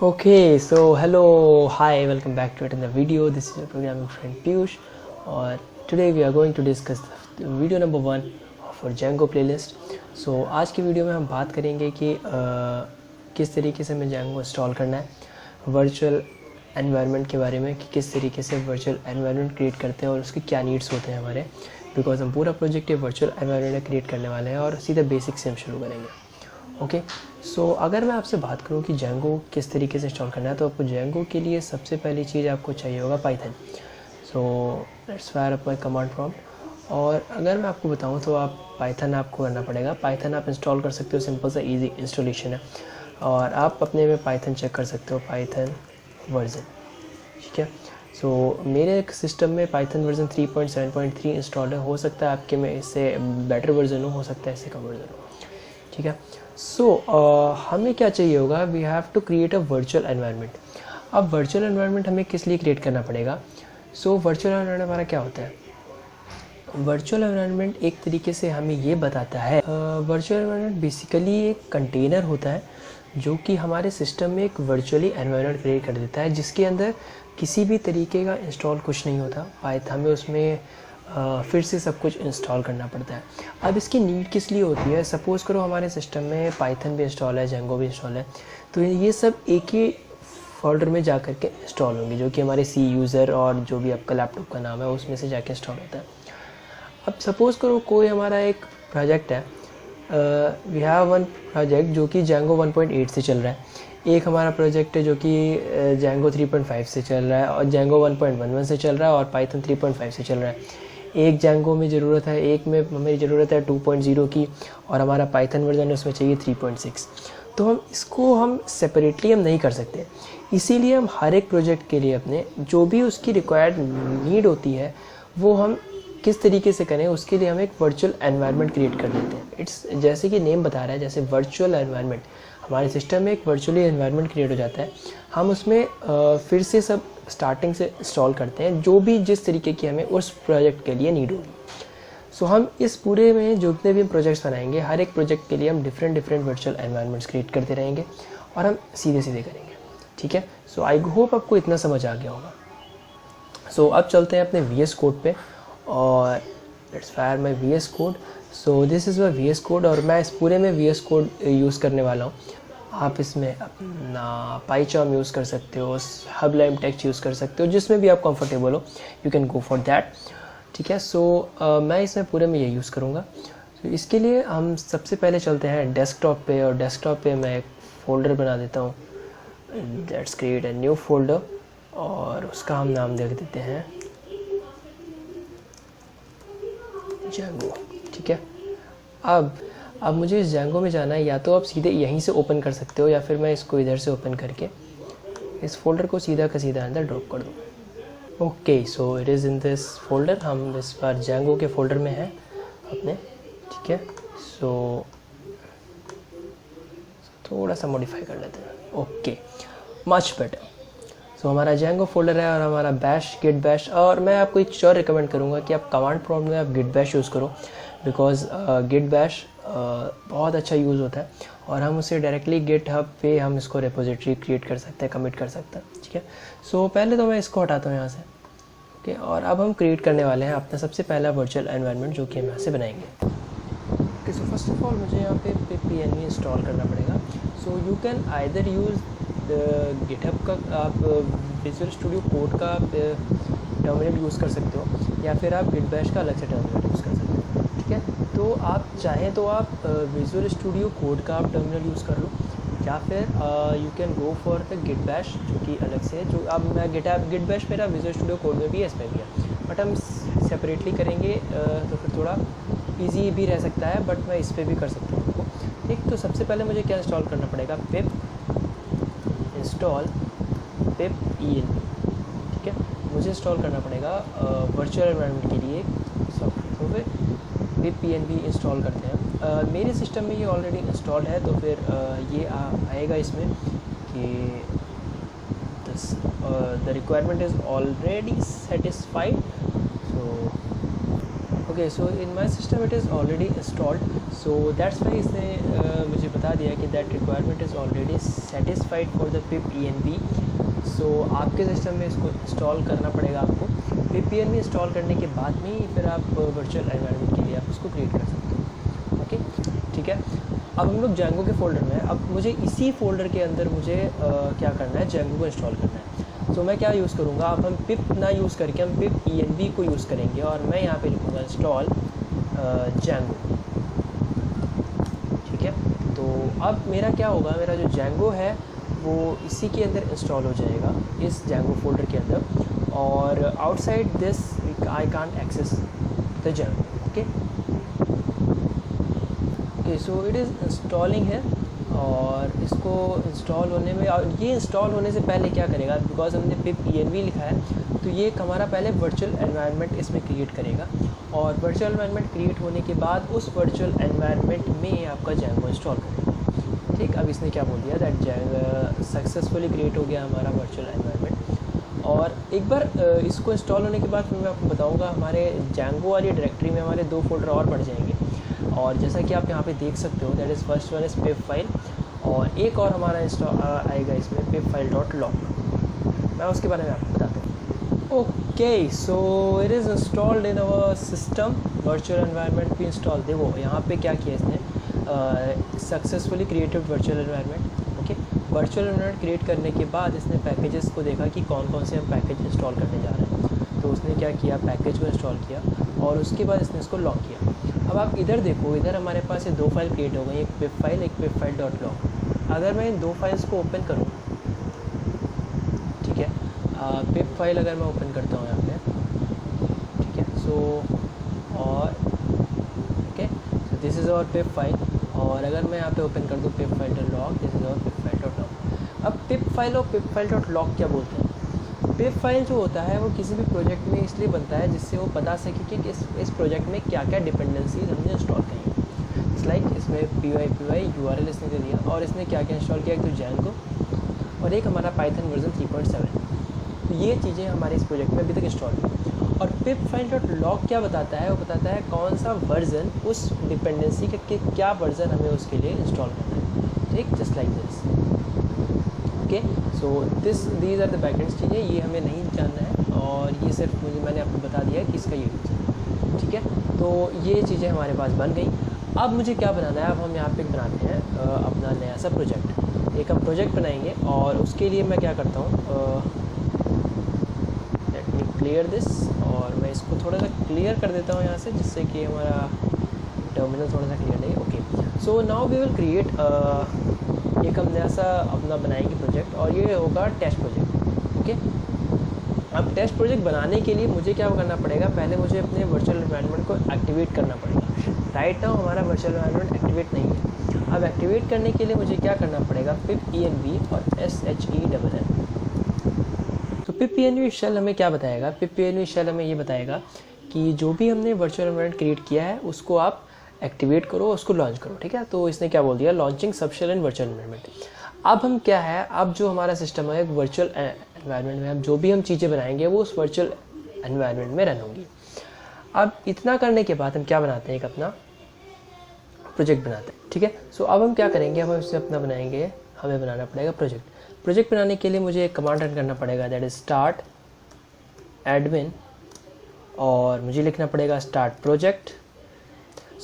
Okay, so hello, hi, welcome back to another video. This is your programming friend Piyush, और today we are going to discuss the video number 1 of our Django playlist. So आज की video में हम बात करेंगे कि किस तरीके से हमें Django इंस्टॉल करना है, वर्चुअल एनवायरनमेंट के बारे में कि किस तरीके से वर्चुअल एनवायरनमेंट क्रिएट करते हैं और उसके क्या नीड्स होते हैं हमारे, बिकॉज हम पूरा प्रोजेक्ट ये वर्चुअल एनवायरनमेंट क्रिएट करने वाले हैं और सीधा बेसिक से हम शुरू करेंगे. ओके सो अगर मैं आपसे बात करूं कि Django किस तरीके से इंस्टॉल करना है, तो आपको Django के लिए सबसे पहली चीज़ आपको चाहिए होगा Python. So let's fire up my command prompt. और अगर मैं आपको बताऊं तो आप पाइथन आपको करना पड़ेगा. पाइथन आप इंस्टॉल कर सकते हो, सिंपल सा इजी इंस्टॉलेशन है. और आप अपने में पाइथन चेक कर सकते हो, पाइथन वर्जन. ठीक है, सो मेरे सिस्टम में पाइथन वर्जन 3.7.3 इंस्टॉल है. हो सकता है आपके में इससे बेटर वर्जन हो सकता है इससे कम वर्जन हो. ठीक है, सो हमें क्या चाहिए होगा, we have to create a virtual environment. अब वर्चुअल एनवायरनमेंट हमें किस लिए क्रिएट करना पड़ेगा? सो वर्चुअल एनवायरनमेंट हमारा क्या होता है? वर्चुअल एनवायरनमेंट एक तरीके से हमें ये बताता है, वर्चुअल एनवायरनमेंट बेसिकली एक कंटेनर होता है जो कि हमारे सिस्टम में एक वर्चुअली एनवायरनमेंट क्रिएट कर देता है, जिसके अंदर किसी भी तरीके का इंस्टॉल कुछ नहीं होता. हमें उसमें फिर से सब कुछ इंस्टॉल करना पड़ता है. अब इसकी नीड किस लिए होती है? सपोज़ करो हमारे सिस्टम में पाइथन भी इंस्टॉल है, Django भी इंस्टॉल है, तो ये सब एक ही फोल्डर में जा कर के इंस्टॉल होंगे, जो कि हमारे सी यूज़र और जो भी आपका लैपटॉप का नाम है उसमें से जाके इंस्टॉल होता है. अब सपोज़ करो कोई हमारा एक प्रोजेक्ट है, वी हैव वन प्रोजेक्ट जो कि Django 1.8 से चल रहा है. एक हमारा प्रोजेक्ट है जो कि Django 3.5 से चल रहा है, और Django 1.11 से चल रहा है, और Python 3.5 से चल रहा है. एक Django में ज़रूरत है, एक में हमें ज़रूरत है 2.0 की, और हमारा पाइथन वर्जन है उसमें चाहिए 3.6. तो हम सेपरेटली हम नहीं कर सकते. इसीलिए हम हर एक प्रोजेक्ट के लिए अपने जो भी उसकी रिक्वायर्ड नीड होती है वो हम किस तरीके से करें, उसके लिए हम एक वर्चुअल एनवायरनमेंट क्रिएट कर देते हैं. इट्स जैसे कि नेम बता रहा है, जैसे वर्चुअल एनवायरनमेंट, हमारे सिस्टम में एक वर्चुअली एनवायरनमेंट क्रिएट हो जाता है. हम उसमें फिर से सब स्टार्टिंग से इंस्टॉल करते हैं जो भी जिस तरीके की हमें उस प्रोजेक्ट के लिए नीड होगी. सो हम इस पूरे में जितने भी प्रोजेक्ट्स बनाएंगे, हर एक प्रोजेक्ट के लिए हम डिफरेंट वर्चुअल एनवायरनमेंट्स क्रिएट करते रहेंगे और हम सीधे करेंगे. ठीक है, सो आई होप आपको इतना समझ आ गया होगा. सो अब चलते हैं अपने VS कोड पे, और let's fire my VS code. So this is my VS code, और मैं इस पूरे में VS कोड यूज़ करने वाला हूँ. आप इसमें अपना पाइचार्म यूज़ कर सकते हो, सबलाइम टेक्स्ट यूज़ कर सकते हो, जिसमें भी आप कंफर्टेबल हो, you can go for that. ठीक है, सो मैं इसमें पूरे में ये यूज़ करूँगा. तो इसके लिए हम सबसे पहले चलते हैं डेस्कटॉप पे, और डेस्कटॉप पे मैं एक फ़ोल्डर बना देता हूँ. Let's create a new folder, और उसका हम नाम दे देते हैं Django. ठीक है, अब मुझे इस Django में जाना है. या तो आप सीधे यहीं से ओपन कर सकते हो, या फिर मैं इसको इधर से ओपन करके इस फोल्डर को सीधा का सीधा अंदर ड्रॉप कर दूँ. Okay, so it is in this folder. हम इस बार Django के फोल्डर में हैं अपने. ठीक है, सो थोड़ा सा मॉडिफाई कर लेते हैं. Okay, much better. सो हमारा Django फोल्डर है और हमारा गिट बैश. और मैं आपको एक चीज़ और रिकमेंड करूँगा कि आप कमांड प्रॉम्प्ट में आप गिट बैश यूज़ करो, बिकॉज गिट बैश बहुत अच्छा यूज़ होता है, और हम उसे डायरेक्टली गिट हब पे हम इसको रिपोजिटरी क्रिएट कर सकते हैं, कमिट कर सकते हैं. ठीक है, सो पहले तो मैं इसको हटाता हूँ यहाँ से. ओके, और अब हम क्रिएट करने वाले हैं अपना सबसे पहला वर्चुअल एनवायरनमेंट, जो कि हम यहाँ से बनाएंगे. Okay, so first of all मुझे यहाँ पे pip इंस्टॉल करना पड़ेगा. So you can either use GitHub का, आप विजुअल स्टूडियो कोड का आप टर्मिनल यूज़ कर सकते हो, या फिर आप गिट बैश का अलग से टर्मिनल यूज़ कर सकते हो. ठीक है, तो आप चाहें तो आप विजुअल स्टूडियो कोड का आप टर्मिनल यूज़ कर लो, या फिर you can go for the Git Bash, जो कि अलग से है. जो अब मैं गिट बैश मेरा विजुअल स्टूडियो कोड में भी है, इसमें भी है, बट हम सेपरेटली करेंगे तो फिर थोड़ा ईजी भी रह सकता है, बट मैं इस पर भी कर सकता हूँ. ठीक, तो सबसे पहले मुझे क्या इंस्टॉल करना पड़ेगा, पिप इंस्टॉल पिप env. ठीक है, मुझे इंस्टॉल करना पड़ेगा वर्चुअल एनवायरनमेंट के लिए सॉफ्टवेयर. तो फिर पिप env इंस्टॉल करते हैं. मेरे सिस्टम में ये ऑलरेडी इंस्टॉल है, तो फिर ये आएगा इसमें कि the requirement is already satisfied. So okay, so in my system it is already installed, so that's why इसने मुझे बता दिया कि that requirement is already satisfied for the pip env। सो आपके सिस्टम में इसको इंस्टॉल करना पड़ेगा आपको। पिप env इंस्टॉल करने के बाद में ही फिर आप वर्चुअल एनवायरनमेंट के लिए आप उसको क्रिएट कर सकते हो। ओके, ठीक है। अब हम लोग Django के फोल्डर में हैं। अब मुझे इसी फोल्डर के अंदर मुझे क्या करना है, Django को इंस्टॉल करना है। तो मैं क्या यूज़ करूँगा, अब हम पिप ना यूज़ करके हम पिप env को यूज़ करेंगे और मैं यहाँ पे लिखूँगा इंस्टॉल Django। ठीक है, तो अब मेरा क्या होगा, मेरा जो Django है वो इसी के अंदर इंस्टॉल हो जाएगा, इस Django फोल्डर के अंदर, और outside this I can't access the Django। Okay okay, so it is installing है, और इसको इंस्टॉल होने में, और ये इंस्टॉल होने से पहले क्या करेगा, बिकॉज हमने पिप env लिखा है तो ये हमारा पहले वर्चुअल एनवायरनमेंट इसमें क्रिएट करेगा, और वर्चुअल एनवायरनमेंट क्रिएट होने के बाद उस वर्चुअल एनवायरनमेंट में आपका Django इंस्टॉल करेगा। ठीक, अब इसने क्या बोल दिया, दैट सक्सेसफुली क्रिएट हो गया हमारा वर्चुअल एनवायरनमेंट। और एक बार इसको इंस्टॉल होने के बाद फिर मैं आपको बताऊँगा, हमारे Django वाली डायरेक्टरी में हमारे 2 फोल्डर और बढ़ जाएंगे, और जैसा कि आप यहाँ पे देख सकते हो, that is first one is pip file, और एक और हमारा इंस्टॉल आएगा इसमें pipfile.log। मैं उसके बारे में आपको बताता हूँ। Okay, so it is installed in our system, virtual environment भी इंस्टॉल। देखो यहाँ पे क्या किया इसने, successfully created virtual environment. Okay, virtual environment create करने के बाद इसने पैकेजेस को देखा कि कौन कौन से हम पैकेज इंस्टॉल करने जा रहे हैं, तो उसने क्या किया, पैकेज को इंस्टॉल किया, और उसके बाद इसने इसको लॉक किया। अब आप इधर देखो, इधर हमारे पास ये 2 फाइल क्रिएट हो गई, एक पिप फाइल, एक pipfile.log। अगर मैं इन 2 फाइल्स को ओपन करूँ, ठीक है, पिप फाइल अगर मैं ओपन करता हूँ यहाँ पे, ठीक है, सो और okay, so this is our pip file, और अगर मैं यहाँ पे ओपन कर दूँ pipfile.log, this is our pipfile.log। अब पिप फाइल और pipfile.log क्या बोलते हैं, पिप फाइल जो होता है वो किसी भी प्रोजेक्ट में इसलिए बनता है जिससे वो बता सके कि इस प्रोजेक्ट में क्या क्या डिपेंडेंसीज हमने इंस्टॉल की हैं। इट्स लाइक इसमें py URL इसने दे दिया, और इसने क्या क्या इंस्टॉल किया, एक तो Django और एक हमारा पाइथन वर्जन 3.7। तो ये चीज़ें हमारे इस प्रोजेक्ट में अभी तक इंस्टॉल हैं। और pipfile.log क्या बताता है, वो बताता है कौन सा वर्जन उस डिपेंडेंसी के क्या वर्जन हमें उसके लिए इंस्टॉल करना है। ठीक, just like this. Okay, so these are the backend चीज़ें, ये हमें नहीं जानना है, और ये सिर्फ मैंने आपको बता दिया है कि इसका यूज़ है। ठीक है, तो ये चीज़ें हमारे पास बन गई। अब मुझे क्या बनाना है, अब हम यहाँ पे बनाते हैं अपना नया सा प्रोजेक्ट। एक हम प्रोजेक्ट बनाएंगे, और उसके लिए मैं क्या करता हूँ, लेट मी क्लियर दिस, और मैं इसको थोड़ा सा क्लियर कर देता हूँ यहाँ से, जिससे कि हमारा टर्मिनल थोड़ा सा क्लियर नहीं। Okay, so now we will create एक हम नया सा अपना बनाएंगे प्रोजेक्ट, और ये होगा टेस्ट प्रोजेक्ट। ओके, अब टेस्ट प्रोजेक्ट बनाने के लिए मुझे क्या करना पड़ेगा, पहले मुझे अपने वर्चुअल एनवायरनमेंट को एक्टिवेट करना पड़ेगा। राइट नाउ हमारा वर्चुअल एनवायरनमेंट एक्टिवेट नहीं है। अब एक्टिवेट करने के लिए मुझे क्या करना पड़ेगा, पिप env और shell। तो पिप env शेल हमें क्या बताएगा, पिप env शेल हमें ये बताएगा कि जो भी हमने वर्चुअल एनवायरनमेंट क्रिएट किया है उसको आप एक्टिवेट करो, उसको लॉन्च करो। ठीक है, तो इसने क्या बोल दिया, लॉन्चिंग सबशेल इन वर्चुअल एनवायरनमेंट। अब हम क्या है, अब जो हमारा सिस्टम है एक वर्चुअल एनवायरनमेंट में, हम जो भी हम चीज़ें बनाएंगे वो उस वर्चुअल एनवायरनमेंट में रन होंगी। अब इतना करने के बाद हम क्या बनाते हैं, एक अपना प्रोजेक्ट बनाते हैं। ठीक है, सो अब हम क्या करेंगे, हम इससे अपना बनाएंगे, हमें बनाना पड़ेगा प्रोजेक्ट। प्रोजेक्ट बनाने के लिए मुझे एक कमांड रन करना पड़ेगा, दैट इज स्टार्ट एडमिन, और मुझे लिखना पड़ेगा start project,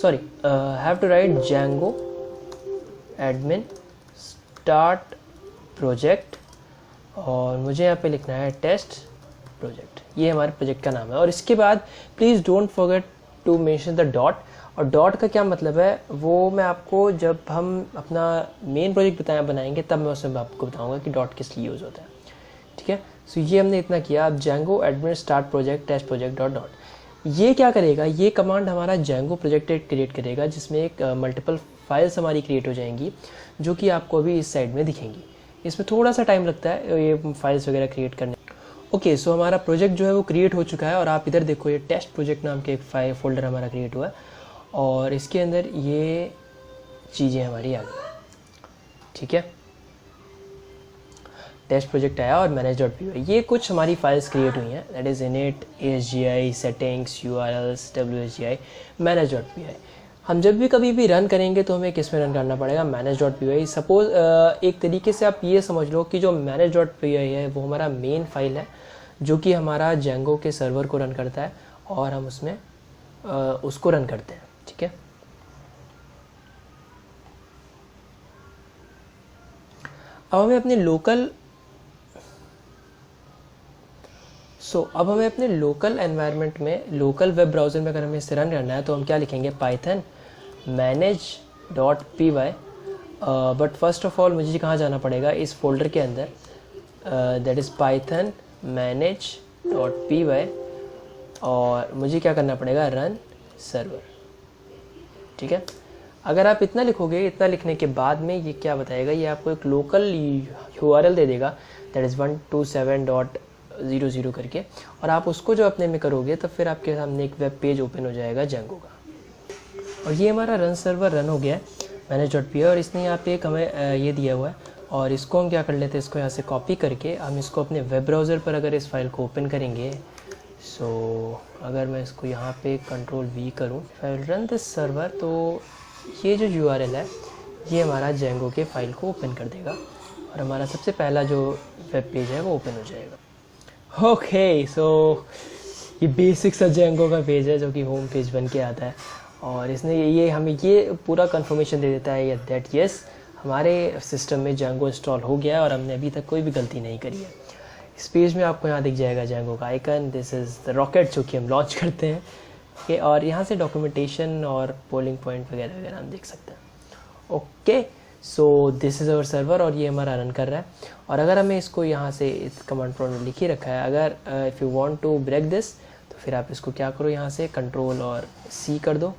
sorry have to write Django admin start project, और मुझे यहाँ पे लिखना है टेस्ट प्रोजेक्ट। ये हमारे प्रोजेक्ट का नाम है, और इसके बाद please don't forget to mention the dot. और डॉट का क्या मतलब है वो मैं आपको जब हम अपना मेन प्रोजेक्ट बनाएंगे तब मैं उसमें आपको बताऊंगा कि डॉट किस लिए यूज़ होता है। ठीक है, सो ये हमने इतना किया। अब Django admin start project test project dot, ये क्या करेगा, ये कमांड हमारा Django प्रोजेक्ट क्रिएट करेगा, जिसमें एक मल्टीपल फाइल्स हमारी क्रिएट हो जाएंगी, जो कि आपको अभी इस साइड में दिखेंगी। इसमें थोड़ा सा टाइम लगता है ये फाइल्स वगैरह क्रिएट करने। ओके, सो हमारा प्रोजेक्ट जो है वो क्रिएट हो चुका है, और आप इधर देखो ये टेस्ट प्रोजेक्ट नाम के एक फाइल फोल्डर हमारा क्रिएट हुआ है, और इसके अंदर ये चीज़ें हमारी आ गई। ठीक है, टेस्ट प्रोजेक्ट आया और manage.py, ये कुछ हमारी फाइल्स क्रिएट हुई हैं, that is init, ASGI, settings, URLs, WSGI, manage.py। हम जब भी कभी भी रन करेंगे तो हमें किस में रन करना पड़ेगा, manage.py। सपोज एक तरीके से आप ये समझ लो कि जो manage.py है वो हमारा मेन फाइल है जो कि हमारा Django के सर्वर को रन करता है और हम उसमें उसको रन करते हैं, ठीक है। अब हमें अपने लोकल एनवायरनमेंट में, लोकल वेब ब्राउज़र में अगर हमें इसे रन करना है तो हम क्या लिखेंगे, python manage.py। But first of all मुझे कहाँ जाना पड़ेगा, इस फोल्डर के अंदर, दैट इज़ python manage.py, और मुझे क्या करना पड़ेगा, रन सर्वर, ठीक है। अगर आप इतना लिखोगे, इतना लिखने के बाद में ये क्या बताएगा, ये आपको एक लोकल URL दे देगा, दैट इज़ 127.00 करके, और आप उसको जो अपने में करोगे तो फिर आपके सामने एक वेब पेज ओपन हो जाएगा Django का। और ये हमारा रन सर्वर रन हो गया है manage.py, और इसने यहाँ पे एक हमें ये दिया हुआ है, और इसको हम क्या कर लेते हैं, इसको यहाँ से कॉपी करके हम इसको अपने वेब ब्राउज़र पर अगर इस फाइल को ओपन करेंगे, सो अगर मैं इसको यहाँ पे Ctrl+V करूँ, फाइल रन दिस सर्वर, तो ये जो URL है ये हमारा Django के फाइल को ओपन कर देगा और हमारा सबसे पहला जो वेब पेज है वो ओपन हो जाएगा। ओके, सो ये बेसिक सा Django का पेज है जो कि होम पेज बन के आता है, और इसने ये हमें ये पूरा कंफर्मेशन दे देता है दैट यस, हमारे सिस्टम में Django इंस्टॉल हो गया है और हमने अभी तक कोई भी गलती नहीं करी है। इस पेज में आपको यहाँ दिख जाएगा Django का icon, this is the rocket जो कि हम लॉन्च करते हैं, ओके। और यहाँ से डॉक्यूमेंटेशन और पोलिंग पॉइंट वगैरह वगैरह हम देख सकते हैं, okay. So this is our server, और ये हमारा रन कर रहा है। और अगर हमें इसको यहाँ से इस कमांड प्रॉम्प्ट में लिख ही रखा है, अगर if you want to break this, तो फिर आप इसको क्या करो, यहाँ से Ctrl और C कर दो,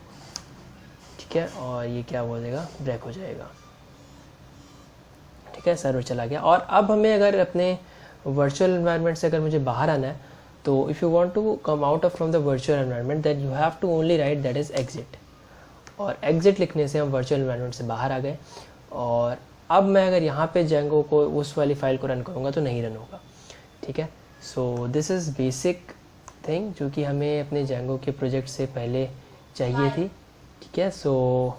ठीक है, और ये क्या बोलेगा, ब्रेक हो जाएगा, ठीक है, सर्वर चला गया। और अब हमें अगर अपने वर्चुअल एनवायरनमेंट से अगर मुझे बाहर आना है, तो if you want to come out from the virtual environment, then you have to only write that is exit, और एग्जिट लिखने से हम वर्चुअल एनवायरनमेंट से बाहर आ गए। और अब मैं अगर यहाँ पे Django को उस वाली फाइल को रन करूँगा तो नहीं रन होगा, ठीक है। सो दिस इज़ बेसिक थिंग जो कि हमें अपने Django के प्रोजेक्ट से पहले चाहिए थी, ठीक है। सो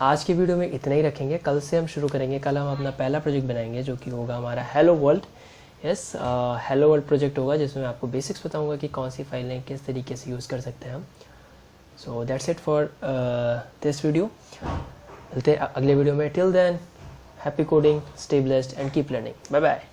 आज की वीडियो में इतना ही रखेंगे, कल से हम शुरू करेंगे। कल हम अपना पहला प्रोजेक्ट बनाएंगे जो कि होगा हमारा hello world, yes, hello world project होगा, जिसमें मैं आपको बेसिक्स बताऊंगा कि कौन सी फाइलें किस तरीके से यूज़ कर सकते हैं हम। So that's it for this video, मिलते हैं अगले वीडियो में। Till then, happy coding, stay blessed and keep learning, bye bye.